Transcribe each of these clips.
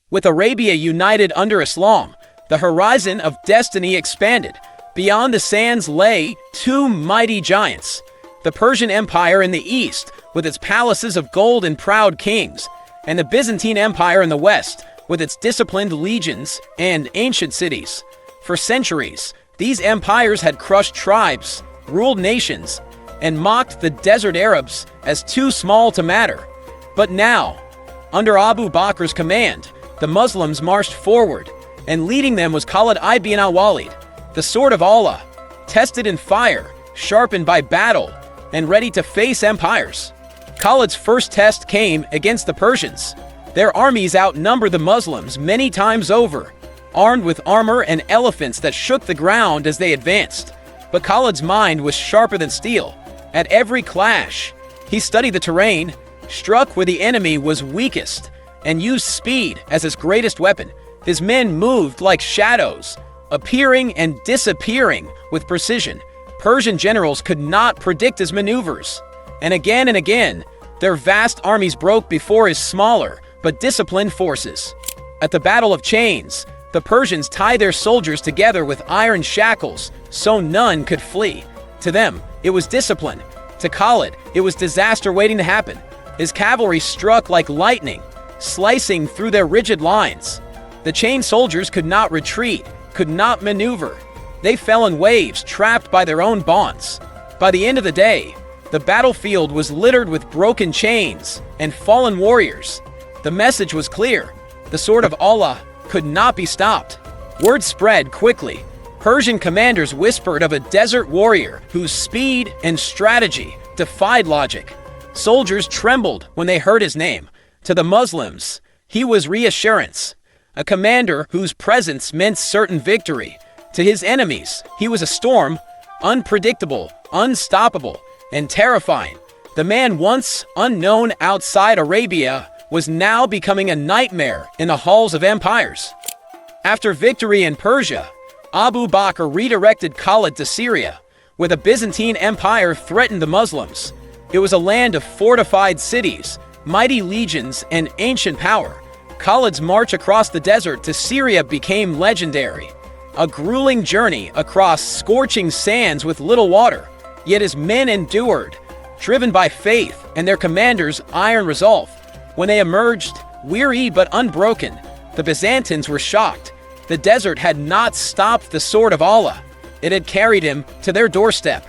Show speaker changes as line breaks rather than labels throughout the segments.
With Arabia united under Islam, the horizon of destiny expanded. Beyond the sands lay two mighty giants: the Persian Empire in the east, with its palaces of gold and proud kings, and the Byzantine Empire in the west, with its disciplined legions and ancient cities. For centuries, these empires had crushed tribes, ruled nations, and mocked the desert Arabs as too small to matter. But now, under Abu Bakr's command, the Muslims marched forward, and leading them was Khalid ibn al-Waleed, the sword of Allah, tested in fire, sharpened by battle, and ready to face empires. Khalid's first test came against the Persians. Their armies outnumbered the Muslims many times over, armed with armor and elephants that shook the ground as they advanced. But Khalid's mind was sharper than steel. At every clash, he studied the terrain, struck where the enemy was weakest, and used speed as his greatest weapon. His men moved like shadows, appearing and disappearing with precision. Persian generals could not predict his maneuvers. And again, their vast armies broke before his smaller but disciplined forces. At the Battle of Chains, the Persians tied their soldiers together with iron shackles so none could flee. To them, it was discipline. To Khalid, it was disaster waiting to happen. His cavalry struck like lightning, slicing through their rigid lines. The chained soldiers could not retreat, could not maneuver. They fell in waves, trapped by their own bonds. By the end of the day, the battlefield was littered with broken chains and fallen warriors. The message was clear: the sword of Allah could not be stopped. Word spread quickly. Persian commanders whispered of a desert warrior whose speed and strategy defied logic. Soldiers trembled when they heard his name. To the Muslims, he was reassurance, a commander whose presence meant certain victory. To his enemies, he was a storm, unpredictable, unstoppable, and terrifying. The man once unknown outside Arabia was now becoming a nightmare in the halls of empires. After victory in Persia, Abu Bakr redirected Khalid to Syria, where the Byzantine Empire threatened the Muslims. It was a land of fortified cities, mighty legions, and ancient power. Khalid's march across the desert to Syria became legendary, a grueling journey across scorching sands with little water. Yet his men endured, driven by faith and their commander's iron resolve. When they emerged, weary but unbroken, the Byzantines were shocked. The desert had not stopped the sword of Allah. It had carried him to their doorstep.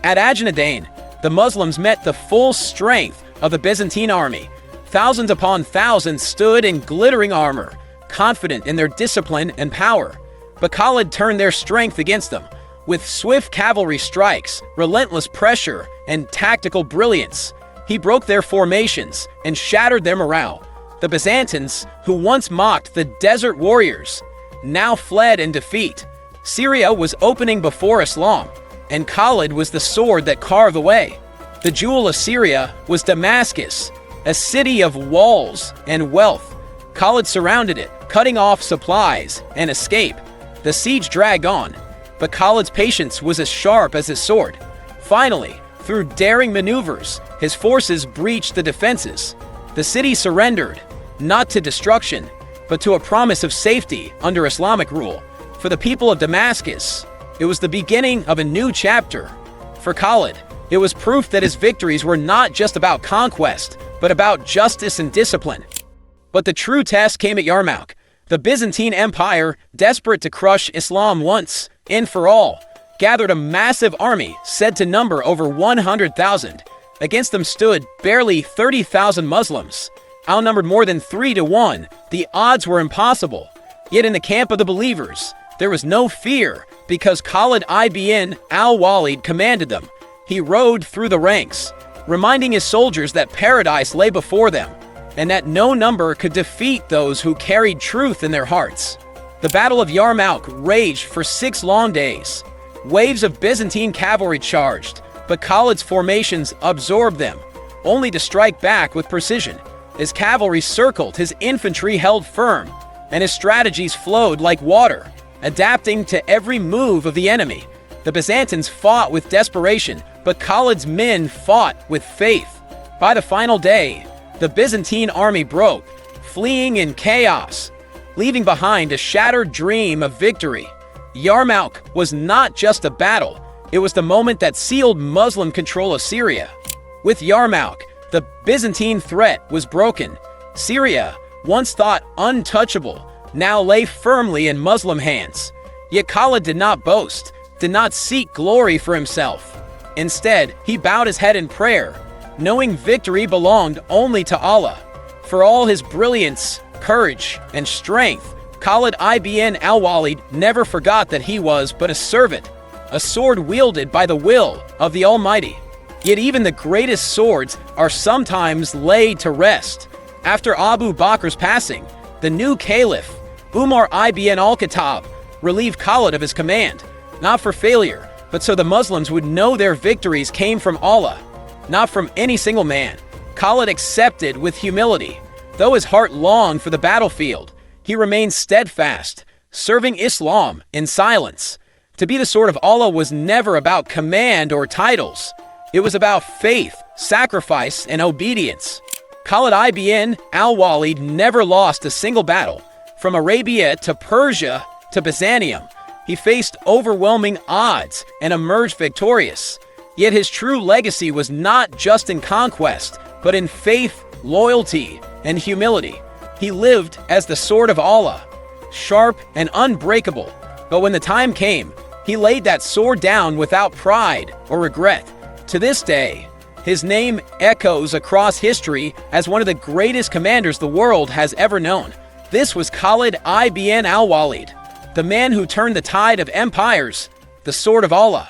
At Ajnadain, the Muslims met the full strength of the Byzantine army. Thousands upon thousands stood in glittering armor, confident in their discipline and power. But Khalid turned their strength against them. With swift cavalry strikes, relentless pressure, and tactical brilliance, he broke their formations and shattered their morale. The Byzantines, who once mocked the desert warriors, now fled in defeat. Syria was opening before Islam, and Khalid was the sword that carved the way. The jewel of Syria was Damascus, a city of walls and wealth. Khalid surrounded it, cutting off supplies and escape. The siege dragged on, but Khalid's patience was as sharp as his sword. Finally, through daring maneuvers, his forces breached the defenses. The city surrendered, not to destruction, but to a promise of safety under Islamic rule. For the people of Damascus, it was the beginning of a new chapter. For Khalid, it was proof that his victories were not just about conquest, but about justice and discipline. But the true test came at Yarmouk. The Byzantine Empire, desperate to crush Islam once and for all, gathered a massive army said to number over 100,000. Against them stood barely 30,000 Muslims. Outnumbered more than 3 to 1, the odds were impossible. Yet in the camp of the believers, there was no fear, because Khalid ibn al-Waleed commanded them. He rode through the ranks, reminding his soldiers that paradise lay before them, and that no number could defeat those who carried truth in their hearts. The Battle of Yarmouk raged for 6 long days. Waves of Byzantine cavalry charged, but Khalid's formations absorbed them, only to strike back with precision. His cavalry circled, his infantry held firm, and his strategies flowed like water, adapting to every move of the enemy. The Byzantines fought with desperation, but Khalid's men fought with faith. By the final day, the Byzantine army broke, fleeing in chaos. leaving behind a shattered dream of victory. Yarmouk was not just a battle, it was the moment that sealed Muslim control of Syria. With Yarmouk, the Byzantine threat was broken. Syria, once thought untouchable, now lay firmly in Muslim hands. Yet Khalid did not boast, did not seek glory for himself. Instead, he bowed his head in prayer, knowing victory belonged only to Allah. For all his brilliance, courage, and strength, Khalid ibn al-Waleed never forgot that he was but a servant, a sword wielded by the will of the Almighty. Yet even the greatest swords are sometimes laid to rest. After Abu Bakr's passing, the new caliph, Umar ibn al-Khattab, relieved Khalid of his command, not for failure, but so the Muslims would know their victories came from Allah, not from any single man. Khalid accepted with humility. Though his heart longed for the battlefield, he remained steadfast, serving Islam in silence. To be the sword of Allah was never about command or titles. It was about faith, sacrifice, and obedience. Khalid ibn al-Waleed never lost a single battle. From Arabia to Persia to Byzantium, he faced overwhelming odds and emerged victorious. Yet his true legacy was not just in conquest, but in faith, loyalty, and humility. He lived as the sword of Allah, sharp and unbreakable. But when the time came, he laid that sword down without pride or regret. To this day, his name echoes across history as one of the greatest commanders the world has ever known. This was Khalid ibn al-Waleed, the man who turned the tide of empires, the sword of Allah.